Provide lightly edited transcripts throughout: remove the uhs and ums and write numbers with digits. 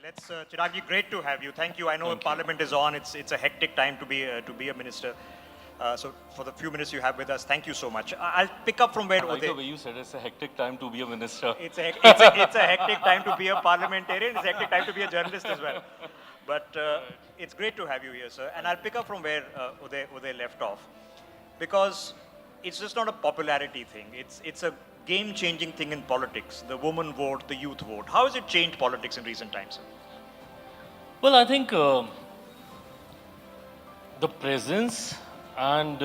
Let's Chiragji, great to have you. Thank you. I know Parliament is on. It's a hectic time to be a minister. So for the few minutes you have with us, thank you so much. I'll pick up from where I like the Uday. way you said it's a hectic time to be a minister. It's a hectic time to be a parliamentarian. It's a hectic time to be a journalist as well. But it's great to have you here, sir. And I'll pick up from where Uday left off, because it's just not a popularity thing. It's a game-changing thing in politics. The woman vote, the youth vote. How has it changed politics in recent times, sir? Well, I think the presence and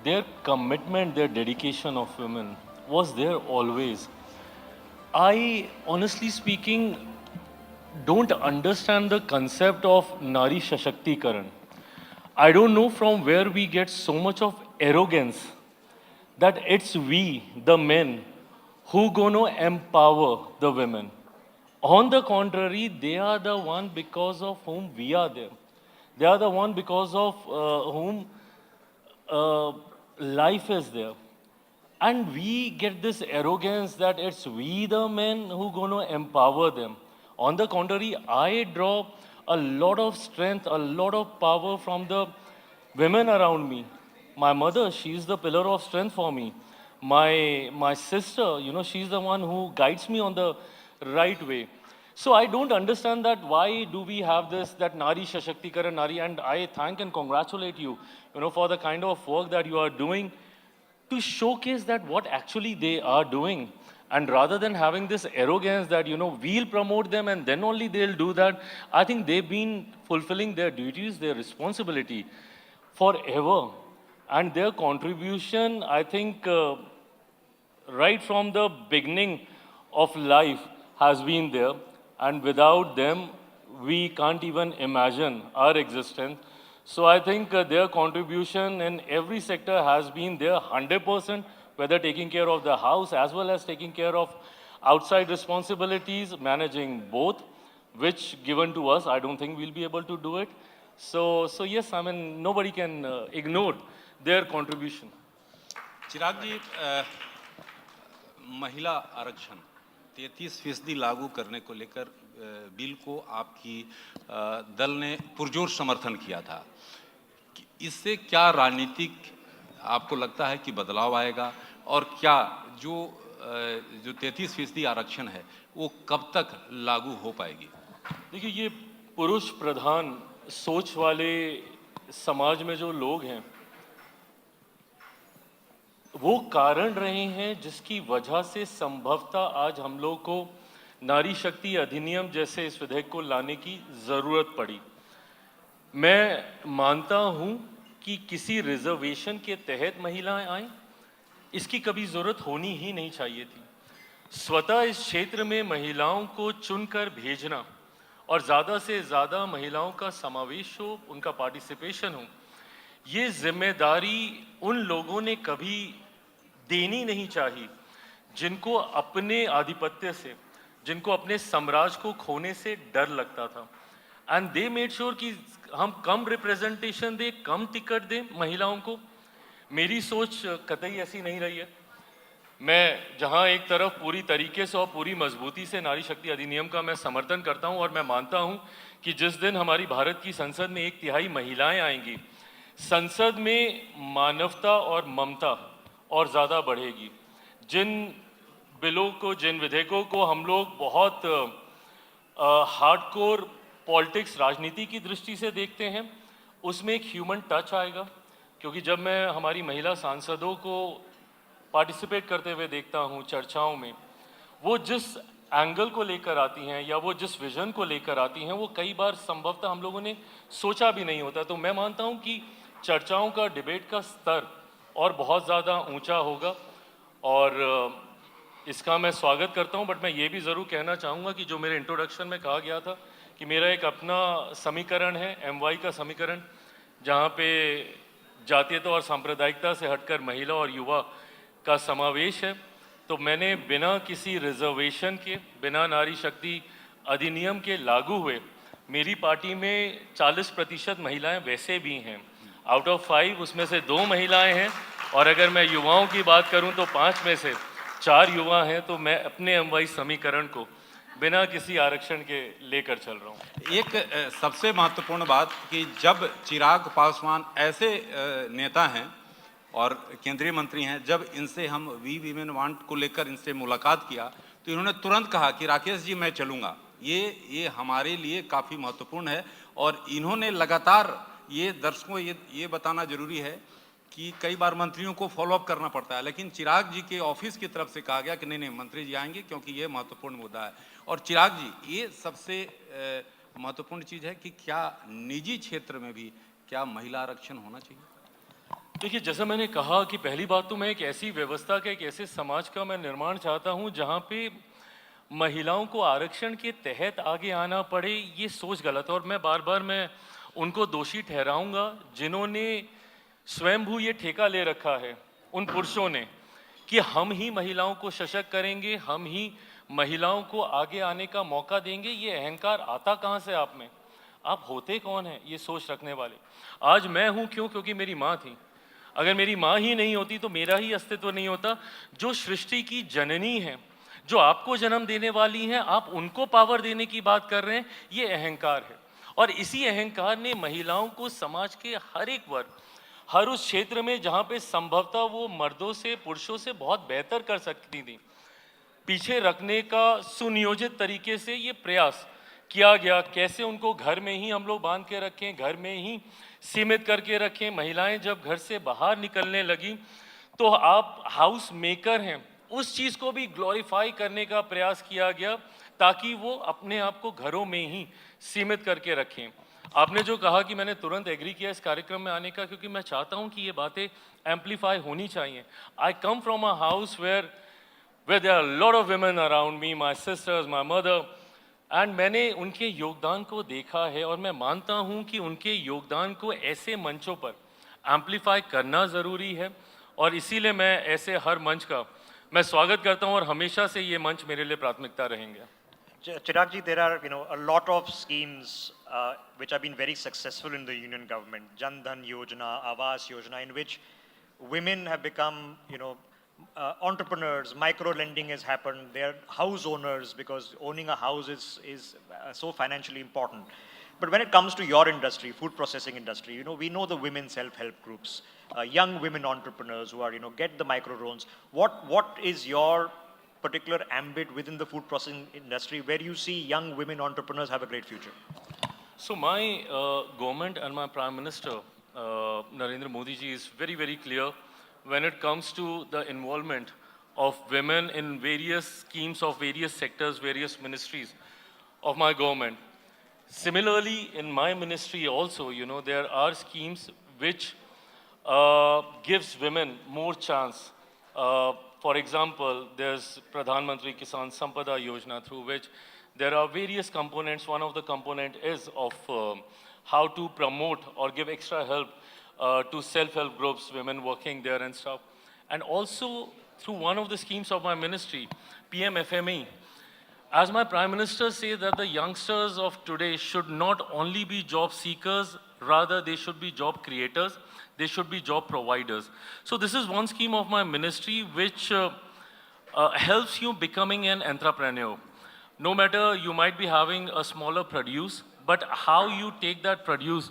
their commitment, their dedication of women was there always. I, honestly speaking, don't understand the concept of Nari Shashakti-karan. I don't know from where we get so much of arrogance that it's we, the men, who gonna empower the women. On the contrary, they are the one because of whom we are there. They are the one because of whom life is there. And we get this arrogance that it's we the men who gonna empower them. On the contrary, I draw a lot of strength, a lot of power from the women around me. My mother, she's the pillar of strength for me. My sister, she's the one who guides me on the right way. So I don't understand that why do we have this, that Nari Shashakti Nari, and I thank and congratulate you, for the kind of work that you are doing to showcase that what actually they are doing. And rather than having this arrogance that, we'll promote them and then only they'll do that, I think they've been fulfilling their duties, their responsibility forever. And their contribution, I think, right from the beginning of life has been there. And without them, we can't even imagine our existence. So I think their contribution in every sector has been there 100%, whether taking care of the house as well as taking care of outside responsibilities, managing both, which given to us, I don't think we'll be able to do it. So yes, I mean, nobody can ignore their contribution. चिराग जी, महिला आरक्षण 33% लागू करने को लेकर bill को आपकी दल ने पुरजोर समर्थन किया था। इससे क्या राजनीतिक आपको लगता है कि बदलाव आएगा, और क्या जो 33% आरक्षण है वो कब तक लागू हो पाएगी? देखिए, ये पुरुष प्रधान सोच वाले समाज में जो लोग हैं, वो कारण रहे हैं जिसकी वजह से संभवतः आज हम लोग को नारी शक्ति अधिनियम जैसे इस विधेयक को लाने की ज़रूरत पड़ी। मैं मानता हूं कि किसी रिजर्वेशन के तहत महिलाएं आएं, इसकी कभी ज़रूरत होनी ही नहीं चाहिए थी। स्वतः इस क्षेत्र में महिलाओं को चुनकर भेजना और ज़्यादा से ज़्यादा महिलाओं का समावेश हो, उनका पार्टिसिपेशन हो, ये जिम्मेदारी उन लोगों ने कभी देनी नहीं चाहिए जिनको अपने आधिपत्य से, जिनको अपने साम्राज्य को खोने से डर लगता था। एंड दे मेड श्योर कि हम कम रिप्रेजेंटेशन दें, कम टिकट दें महिलाओं को। मेरी सोच कतई ऐसी नहीं रही है। मैं जहां एक तरफ पूरी तरीके से और पूरी मजबूती से नारी शक्ति अधिनियम का मैं समर्थन करता हूं, और मैं मानता हूं कि जिस दिन हमारी भारत की संसद में 1/3 महिलाएं आएंगी, संसद में मानवता और ममता और ज़्यादा बढ़ेगी। जिन बिलों को, जिन विधेयकों को हम लोग बहुत हार्डकोर पॉलिटिक्स, राजनीति की दृष्टि से देखते हैं, उसमें एक ह्यूमन टच आएगा। क्योंकि जब मैं हमारी महिला सांसदों को पार्टिसिपेट करते हुए देखता हूँ चर्चाओं में, वो जिस एंगल को लेकर आती हैं या वो जिस विजन को लेकर आती हैं, वो कई बार संभवतः हम लोगों ने सोचा भी नहीं होता। तो मैं मानता हूँ कि चर्चाओं का, डिबेट का स्तर और बहुत ज़्यादा ऊंचा होगा, और इसका मैं स्वागत करता हूं। बट मैं ये भी ज़रूर कहना चाहूँगा कि जो मेरे इंट्रोडक्शन में कहा गया था कि मेरा एक अपना समीकरण है, MY का समीकरण, जहाँ पे जातीयता और सांप्रदायिकता से हटकर महिला और युवा का समावेश है। तो मैंने बिना किसी रिजर्वेशन के, बिना नारी शक्ति अधिनियम के लागू हुए, मेरी पार्टी में 40% महिलाएं वैसे भी हैं। आउट ऑफ 5 उसमें से 2 महिलाएं हैं, और अगर मैं युवाओं की बात करूं तो 5 में से 4 युवा हैं। तो मैं अपने MY समीकरण को बिना किसी आरक्षण के लेकर चल रहा हूँ। एक सबसे महत्वपूर्ण बात कि जब चिराग पासवान ऐसे नेता हैं और केंद्रीय मंत्री हैं, जब इनसे हम वी वीमेन वांट को लेकर इनसे मुलाकात किया तो इन्होंने तुरंत कहा कि राकेश जी मैं चलूँगा। ये हमारे लिए काफ़ी महत्वपूर्ण है और इन्होंने लगातार ये दर्शकों ये बताना जरूरी है कि कई बार मंत्रियों को फॉलोअप करना पड़ता है, लेकिन चिराग जी के ऑफिस की तरफ से कहा गया कि नहीं मंत्री जी आएंगे क्योंकि ये महत्वपूर्ण मुद्दा है। और चिराग जी ये सबसे महत्वपूर्ण चीज़ है कि क्या निजी क्षेत्र में भी क्या महिला आरक्षण होना चाहिए? देखिए, जैसा मैंने कहा कि पहली बात तो मैं एक ऐसी व्यवस्था का, एक ऐसे समाज का मैं निर्माण चाहता हूं जहां पे महिलाओं को आरक्षण के तहत आगे आना पड़े, ये सोच गलत है। और मैं बार बार उनको दोषी ठहराऊंगा जिन्होंने स्वयंभू ये ठेका ले रखा है, उन पुरुषों ने, कि हम ही महिलाओं को सशक्त करेंगे, हम ही महिलाओं को आगे आने का मौका देंगे। ये अहंकार आता कहाँ से आप में? आप होते कौन हैं ये सोच रखने वाले? आज मैं हूँ क्यों? क्योंकि मेरी माँ थी। अगर मेरी माँ ही नहीं होती तो मेरा ही अस्तित्व नहीं होता। जो सृष्टि की जननी है, जो आपको जन्म देने वाली हैं, आप उनको पावर देने की बात कर रहे हैं, ये अहंकार है। और इसी अहंकार ने महिलाओं को समाज के हर एक वर्ग, हर उस क्षेत्र में जहाँ पे संभवतः वो मर्दों से, पुरुषों से बहुत बेहतर कर सकती थी, पीछे रखने का सुनियोजित तरीके से ये प्रयास किया गया। कैसे उनको घर में ही हम लोग बांध के रखें, घर में ही सीमित करके रखें। महिलाएं जब घर से बाहर निकलने लगी तो आप हाउस मेकर हैं, उस चीज़ को भी ग्लोरीफाई करने का प्रयास किया गया ताकि वो अपने आप को घरों में ही सीमित करके रखें। आपने जो कहा कि मैंने तुरंत एग्री किया इस कार्यक्रम में आने का, क्योंकि मैं चाहता हूं कि ये बातें एम्पलीफाई होनी चाहिए। I come from a house where there are a lot of women around me, my sisters, my mother, and मैंने उनके योगदान को देखा है और मैं मानता हूं कि उनके योगदान को ऐसे मंचों पर एम्पलीफाई करना ज़रूरी है। और इसीलिए मैं ऐसे हर मंच का मैं स्वागत करता हूं और हमेशा से ये मंच मेरे लिए प्राथमिकता रहेंगे। Chirag ji, there are a lot of schemes which have been very successful in the union government. Jan Dhan Yojana, Awas Yojana, in which women have become entrepreneurs. Micro lending has happened. They're house owners because owning a house is so financially important. But when it comes to your industry, food processing industry, we know the women self-help groups, young women entrepreneurs who are get the micro loans. What is your particular ambit within the food processing industry where you see young women entrepreneurs have a great future? So my government and my Prime Minister, Narendra Modi ji, is very, very clear when it comes to the involvement of women in various schemes of various sectors, various ministries of my government. Similarly, in my ministry also, there are schemes which gives women more chance. For example, there's Pradhan Mantri Kisan Sampada Yojana, through which there are various components. One of the component is of how to promote or give extra help to self-help groups, women working there and stuff. And also through one of the schemes of my ministry, PMFME, as my Prime Minister says that the youngsters of today should not only be job seekers, rather they should be job creators, they should be job providers. So this is one scheme of my ministry which helps you becoming an entrepreneur. No matter you might be having a smaller produce, but how you take that produce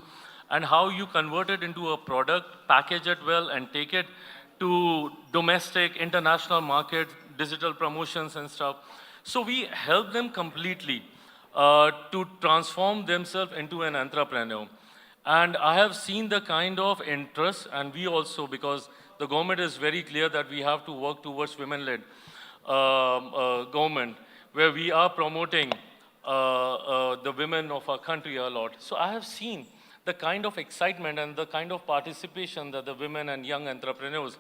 and how you convert it into a product, package it well and take it to domestic, international markets, digital promotions and stuff. So we help them completely to transform themselves into an entrepreneur. And I have seen the kind of interest, and we also, because the government is very clear that we have to work towards women-led government, where we are promoting the women of our country a lot. So I have seen the kind of excitement and the kind of participation that the women and young entrepreneurs,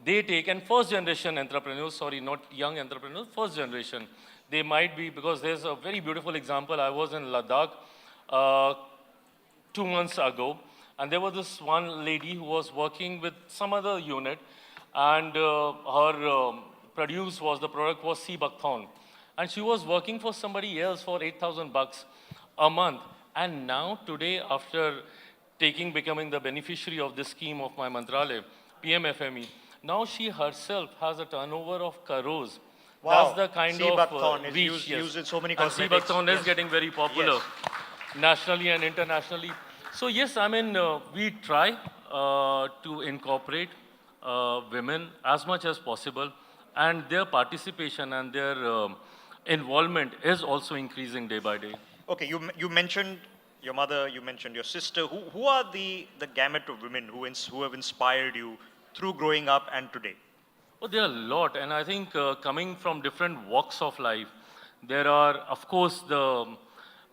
they take, and first generation entrepreneurs, sorry, not young entrepreneurs, first generation. They might be, because there's a very beautiful example. I was in Ladakh 2 months ago, and there was this one lady who was working with some other unit, and her the product was sea buckthorn. And she was working for somebody else for 8,000 bucks a month. And now today, after becoming the beneficiary of this scheme of my Mantralaya, PMFME, now she herself has a turnover of crores. Wow. That's the kind Sea of buckthorn is reach, used- yes. used in so many And sea cosmetics, buckthorn is yes. getting very popular nationally and internationally. So yes, I mean, we try to incorporate women as much as possible, and their participation and their involvement is also increasing day by day. Okay, you mentioned your mother, you mentioned your sister. Who are the gamut of women who have inspired you through growing up and today? Oh, there are a lot, and I think coming from different walks of life, there are, of course,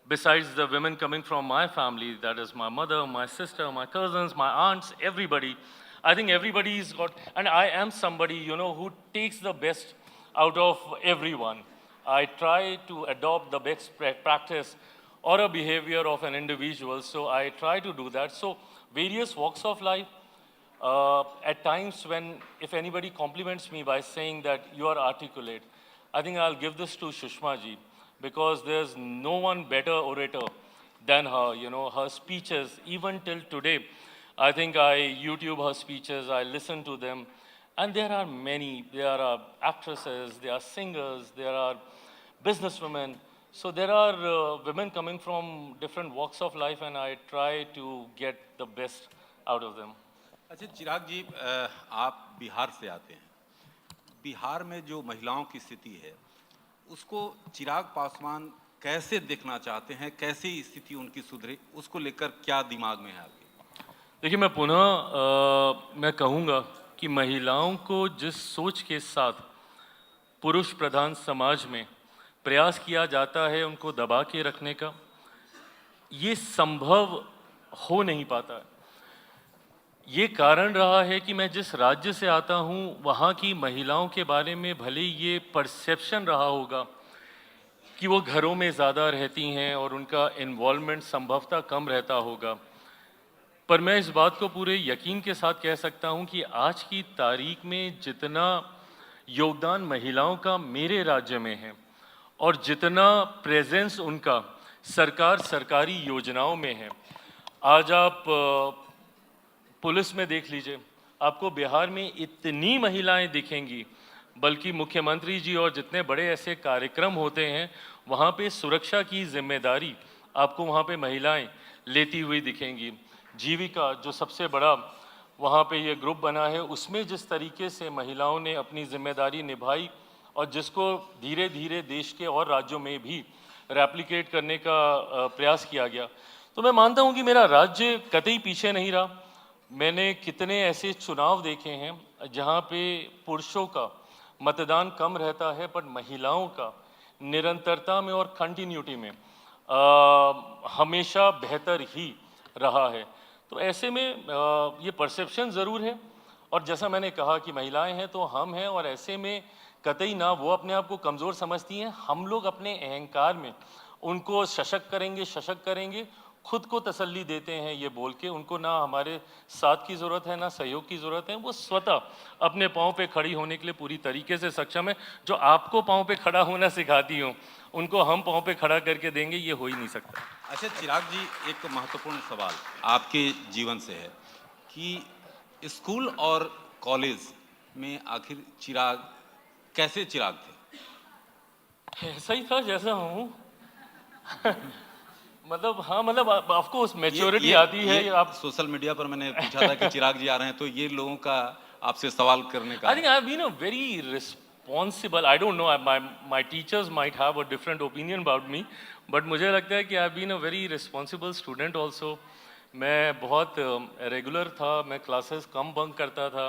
besides the women coming from my family, that is my mother, my sister, my cousins, my aunts, everybody. I think everybody's got, and I am somebody, who takes the best out of everyone. I try to adopt the best practice or a behavior of an individual, so I try to do that. So various walks of life, at times when, if anybody compliments me by saying that you are articulate, I think I'll give this to Shushma ji, because there's no one better orator than her. Her speeches, even till today, I think I YouTube her speeches, I listen to them, and there are many. There are actresses, there are singers, there are businesswomen. So there are women coming from different walks of life, and I try to get the best out of them. अच्छा चिराग जी, आप बिहार से आते हैं। बिहार में जो महिलाओं की स्थिति है उसको चिराग पासवान कैसे देखना चाहते हैं, कैसे स्थिति उनकी सुधरे, उसको लेकर क्या दिमाग में है आपके? देखिए, मैं पुनः मैं कहूँगा कि महिलाओं को जिस सोच के साथ पुरुष प्रधान समाज में प्रयास किया जाता है उनको दबा के रखने का, ये संभव हो नहीं पाता है। ये कारण रहा है कि मैं जिस राज्य से आता हूँ वहाँ की महिलाओं के बारे में भले ये परसेप्शन रहा होगा कि वो घरों में ज़्यादा रहती हैं और उनका इन्वॉल्वमेंट संभवतः कम रहता होगा, पर मैं इस बात को पूरे यकीन के साथ कह सकता हूँ कि आज की तारीख में जितना योगदान महिलाओं का मेरे राज्य में है और जितना प्रेजेंस उनका सरकारी योजनाओं में है, आज आप पुलिस में देख लीजिए, आपको बिहार में इतनी महिलाएं दिखेंगी, बल्कि मुख्यमंत्री जी और जितने बड़े ऐसे कार्यक्रम होते हैं वहाँ पे सुरक्षा की जिम्मेदारी आपको वहाँ पे महिलाएं लेती हुई दिखेंगी। जीविका जो सबसे बड़ा वहाँ पे ये ग्रुप बना है, उसमें जिस तरीके से महिलाओं ने अपनी जिम्मेदारी निभाई और जिसको धीरे धीरे देश के और राज्यों में भी रेप्लिकेट करने का प्रयास किया गया, तो मैं मानता हूँ कि मेरा राज्य कतई पीछे नहीं रहा। मैंने कितने ऐसे चुनाव देखे हैं जहाँ पे पुरुषों का मतदान कम रहता है, पर महिलाओं का निरंतरता में और कंटिन्यूटी में हमेशा बेहतर ही रहा है। तो ऐसे में ये परसेप्शन ज़रूर है, और जैसा मैंने कहा कि महिलाएं हैं तो हम हैं, और ऐसे में कतई ना वो अपने आप को कमज़ोर समझती हैं, हम लोग अपने अहंकार में उनको सशक्त करेंगे, खुद को तसल्ली देते हैं ये बोल के, उनको ना हमारे साथ की ज़रूरत है ना सहयोग की ज़रूरत है, वो स्वतः अपने पाँव पे खड़ी होने के लिए पूरी तरीके से सक्षम है। जो आपको पाँव पे खड़ा होना सिखाती हो उनको हम पाँव पे खड़ा करके देंगे, ये हो ही नहीं सकता। अच्छा चिराग जी, एक महत्वपूर्ण सवाल आपके जीवन से है कि स्कूल और कॉलेज में आखिर चिराग कैसे चिराग थे? ऐसा ही था जैसा हूँ। मतलब हाँ, मतलब ऑफ कोर्स मैच्योरिटी आती है। ये आप सोशल मीडिया पर मैंने पूछा था कि चिराग जी आ रहे हैं, तो ये लोगों का आपसे सवाल करने का। I think I've been a very responsible. I don't know. My teachers might have a different opinion about me, but मुझे लगता है कि I've been a very responsible student also. मैं बहुत रेगुलर था, मैं क्लासेस कम बंक करता था।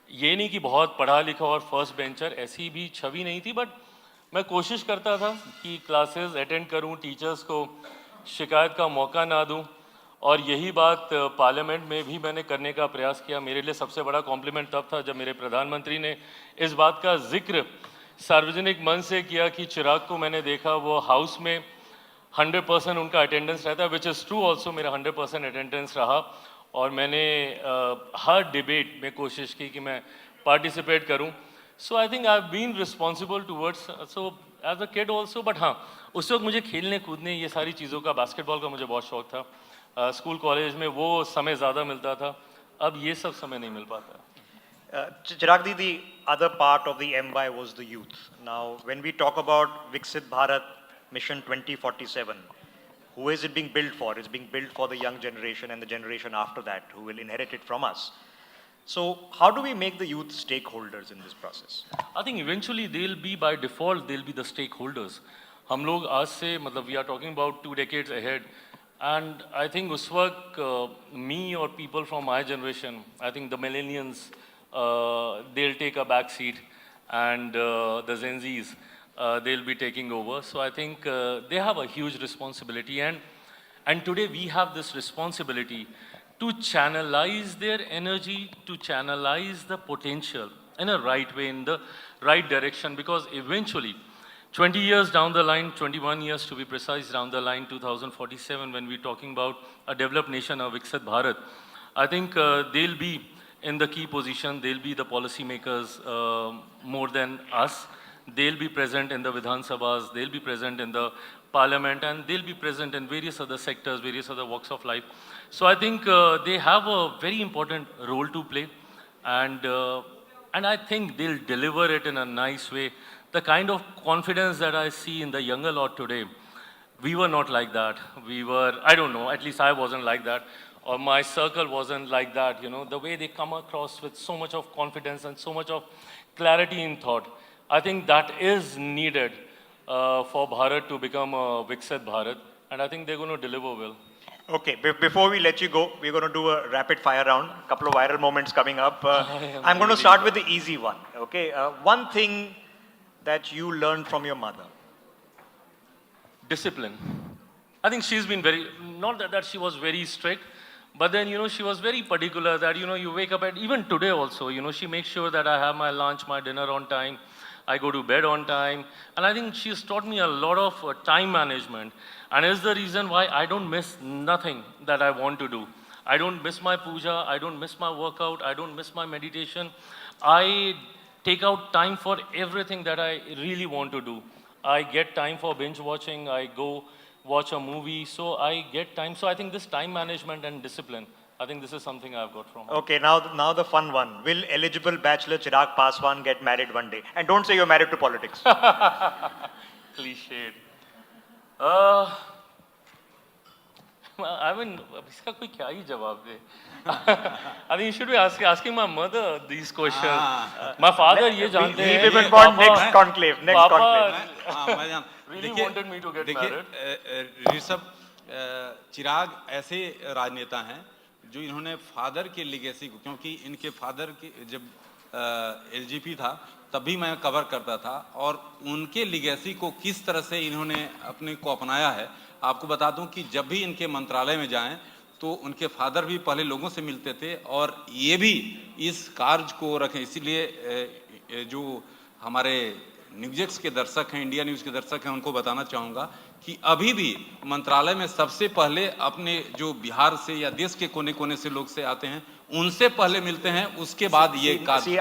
ये नहीं कि बहुत पढ़ा लिखा और फर्स्ट बेंचर, ऐसी भी छवि नहीं थी, बट मैं कोशिश करता था कि क्लासेस अटेंड करूं, टीचर्स को शिकायत का मौका ना दूं, और यही बात पार्लियामेंट में भी मैंने करने का प्रयास किया। मेरे लिए सबसे बड़ा कॉम्प्लीमेंट तब था जब मेरे प्रधानमंत्री ने इस बात का जिक्र सार्वजनिक मंच से किया कि चिराग को मैंने देखा वो हाउस में 100% उनका अटेंडेंस रहता है, विच इज़ ट्रू ऑल्सो। मेरा 100% अटेंडेंस रहा, और मैंने हर डिबेट में कोशिश की कि मैं पार्टिसिपेट करूं। So I think I have been responsible towards, so as a kid also. But हाँ, उस वक्त मुझे खेलने कूदने ये सारी चीज़ों का, बास्केटबॉल का मुझे बहुत शौक था। स्कूल कॉलेज में वो समय ज़्यादा मिलता था, अब ये सब समय नहीं मिल पाता। Chiragdi, the other part of the MY was the youth. Now, when we talk about Viksit Bharat Mission 2047, who is it being built for? It's being built for the young generation and the generation after that who will inherit it from us. So, how do we make the youth stakeholders in this process? I think eventually they'll be by default, they'll be the stakeholders. हम लोग आज से मतलब we are talking about 2 decades ahead, and I think उस वक्त me or people from my generation, I think the millennials, they'll take a back seat, and the Gen Zs, they'll be taking over. So I think they have a huge responsibility, and today we have this responsibility to channelize their energy, to channelize the potential in a right way, in the right direction, because eventually 20 years down the line, 21 years to be precise down the line, 2047, when we're talking about a developed nation, a Viksit Bharat, I think they'll be in the key position, they'll be the policy makers more than us. They'll be present in the Vidhan Sabhas, they'll be present in the parliament, and they'll be present in various other sectors, various other walks of life. So I think they have a very important role to play, and I think they'll deliver it in a nice way. The kind of confidence that I see in the younger lot today, we were not like that. We were, I don't know, at least I wasn't like that, or my circle wasn't like that, you know, the way they come across with so much of confidence and so much of clarity in thought. I think that is needed for Bharat to become a Viksit Bharat, and I think they're going to deliver well. Okay, before we let you go, we're going to do a rapid fire round. A couple of viral moments coming up. I'm going to start with the easy one. Okay, one thing that you learned from your mother. Discipline. I think she's been very, not that she was very strict, but then, you know, she was very particular that, you know, you wake up at, even today also, you know, she makes sure that I have my lunch, my dinner on time, I go to bed on time, and I think she's taught me a lot of time management, and is the reason why I don't miss nothing that I want to do. I don't miss my puja, I don't miss my workout, I don't miss my meditation. I take out time for everything that I really want to do. I get time for binge watching, I go watch a movie, so I get time. So I think this time management and discipline, I think this is something I've got from her. Okay, now the fun one. Will eligible bachelor Chirag Paswan get married one day? And don't say you're married to politics. Cliched. I mean, इसका कोई क्या ही जवाब दे? I think you should be asking my mother these questions. My father ये जानते हैं. We will want next conclave. Next conclave. मैं जान Really wanted me to get married. Rishabh, चिराग ऐसे राजनेता हैं जो इन्होंने फादर के लिगेसी को, क्योंकि इनके फादर के जब एलजीपी था तब भी मैं कवर करता था, और उनके लिगेसी को किस तरह से इन्होंने अपने को अपनाया है। आपको बता दूं कि जब भी इनके मंत्रालय में जाएं तो उनके फादर भी पहले लोगों से मिलते थे, और ये भी इस कार्य को रखें। इसीलिए जो हमारे न्यूज़ के दर्शक हैं, इंडिया न्यूज़ के दर्शक हैं, उनको बताना चाहूँगा कि अभी भी मंत्रालय में सबसे पहले अपने जो बिहार से या देश के कोने कोने से लोग से आते हैं, उनसे पहले मिलते हैं, उसके बाद ये कार्य।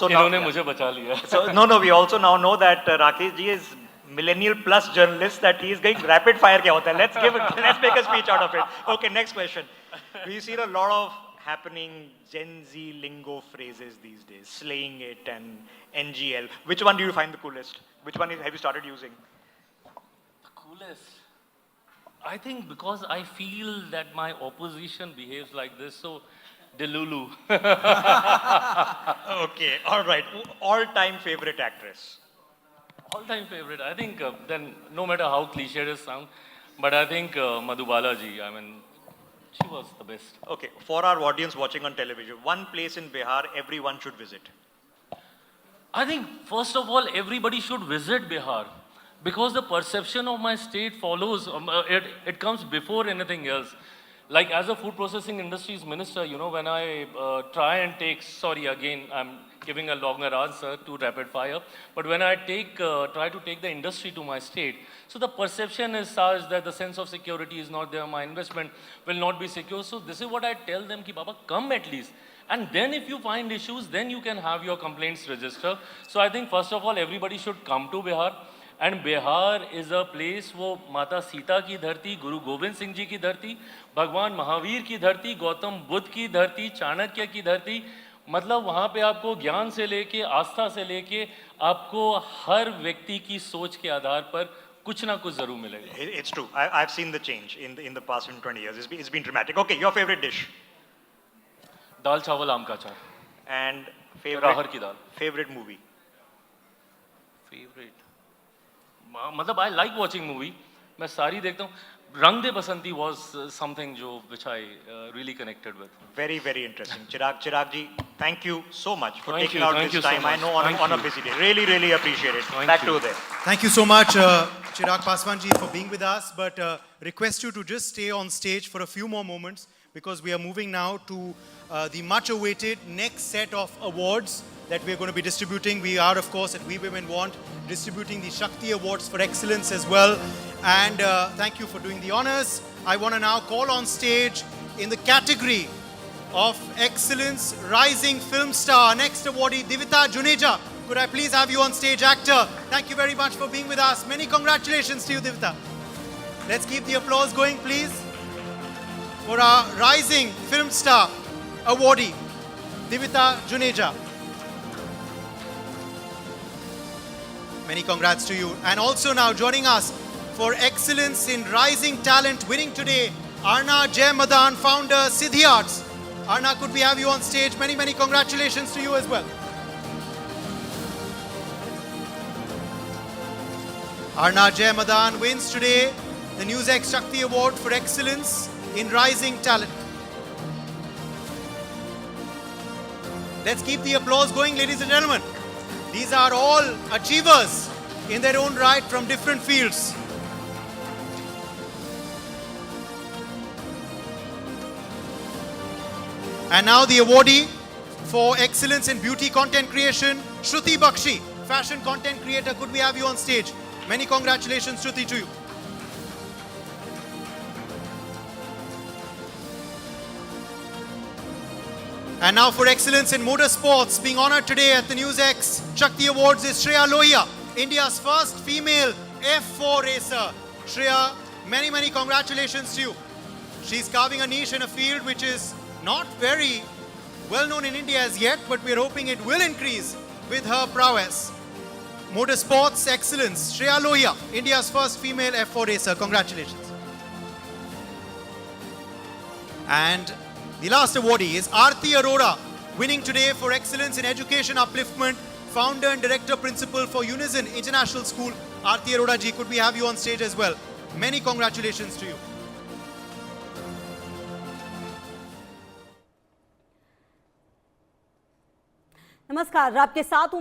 इन्होंने मुझे बचा लिया। So, no, we also now know that Rakesh ji is millennial plus journalist, that he is going rapid fire kya hota hai. Let's make a speech out of it. Okay, next question. We see a lot of happening Gen Z lingo phrases these days, slaying it and NGL. Which one do you find the coolest? Which one have you started using? The coolest. I think because I feel that my opposition behaves like this, so Delulu. Okay, all right. All-time favorite actress. All-time favorite. I think then no matter how cliche it sounds, but I think Madhubala ji. I mean, she was the best. Okay, for our audience watching on television, one place in Bihar everyone should visit. I think first of all, everybody should visit Bihar, because the perception of my state follows. It comes before anything else. Like as a food processing industries minister, you know, when I try and take, sorry again, I'm giving a longer answer to rapid fire, but when I try to take the industry to my state, so the perception is such that the sense of security is not there, my investment will not be secure. So this is what I tell them, ki Baba, come at least. And then if you find issues, then you can have your complaints register. So I think first of all, everybody should come to Bihar. And Bihar is a place वो माता सीता की धरती, गुरु गोविंद सिंह जी की धरती, भगवान महावीर की धरती, गौतम बुद्ध की धरती, चाणक्य की धरती, मतलब वहाँ पे आपको ज्ञान से लेके आस्था से लेके आपको हर व्यक्ति की सोच के आधार पर कुछ ना कुछ जरूर मिलेगा। It's true. I've seen the change in the past 20 years. It's been dramatic. Okay, your favorite dish दाल चावल आम का अचार, and राहर की दाल। favorite movie. फेवरेट मतलब आई लाइक वाचिंग मूवी, मैं सारी देखता हूँ। रंग दे बसंती वाज समथिंग जो which I really connected with. Very interesting. Chirag ji, thank you so much for Thank taking you, out thank this you so time. I much. know Thank on a you. busy day. Really appreciate it. Thank Back you. to Uday. Thank you so much, Chirag Paswan ji, for being with us. But request you to just stay on stage for a few more moments because we are moving now to the much-awaited next set of awards that we are going to be distributing. We are, of course, at We Women Want, distributing the Shakti Awards for Excellence as well. And thank you for doing the honors. I want to now call on stage in the category of Excellence Rising Film Star, next awardee, Divita Juneja. Could I please have you on stage, actor? Thank you very much for being with us. Many congratulations to you, Divita. Let's keep the applause going, please, for our Rising Film Star awardee, Divita Juneja. Many congrats to you. And also now joining us for Excellence in Rising Talent, winning today, Arna Jayamadan, founder, Siddhi Arts. Arna, could we have you on stage? Many congratulations to you as well. Arna Jayamadan wins today the NewsX Shakti Award for Excellence in Rising Talent. Let's keep the applause going, ladies and gentlemen. These are all achievers in their own right from different fields. And now the awardee for Excellence in Beauty Content Creation, Shruti Bakshi, fashion content creator. Could we have you on stage? Many congratulations, Shruti, to you. And now for Excellence in Motorsports, being honored today at the NewsX Shakti Awards is Shreya Lohia, India's first female F4 racer. Shreya, many congratulations to you. She's carving a niche in a field which is not very well known in India as yet, but we're hoping it will increase with her prowess. Motorsports Excellence, Shreya Lohia, India's first female F4 racer. Congratulations. And the last awardee is Aarti Arora, winning today for Excellence in Education Upliftment, founder and director principal for Unison International School. Aarti Arora ji, could we have you on stage as well? Many congratulations to you. नमस्कार, आपके साथ हूं